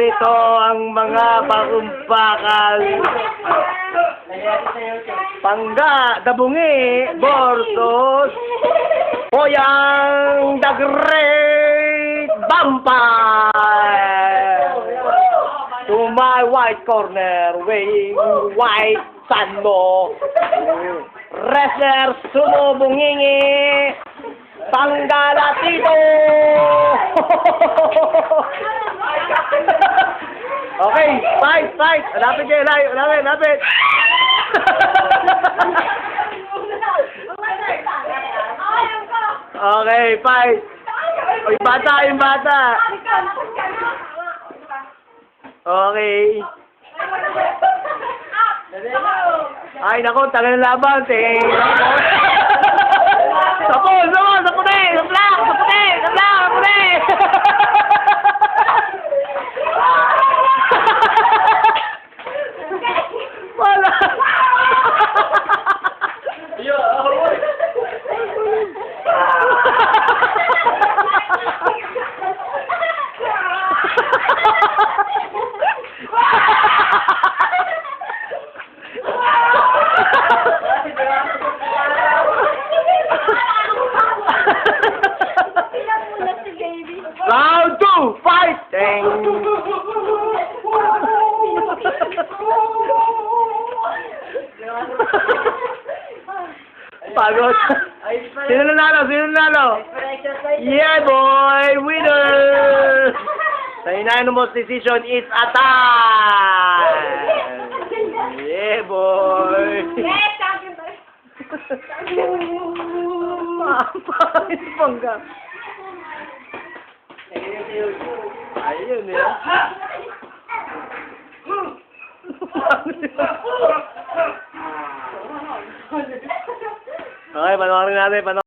narito ang mga bakumpakal. Pangga, Dabungi, versus Boyang the Great Vampire. To my white corner, weighing white sando. Wrestler Sumo Bungingi. Panggalatito! Okay, fight! Lapit kayo, lapit! Okay, fight! Uy, yung bata! Okay. Ay, naku, tagal na laban, Sapo puti! Wala! Round 2, fighting! Pagod. Sino nanalo? Yeah, boy! Winner! The unanimous decision is a tie! Yeah, boy! Pangga. Ayun eh. Okay, panoorin natin.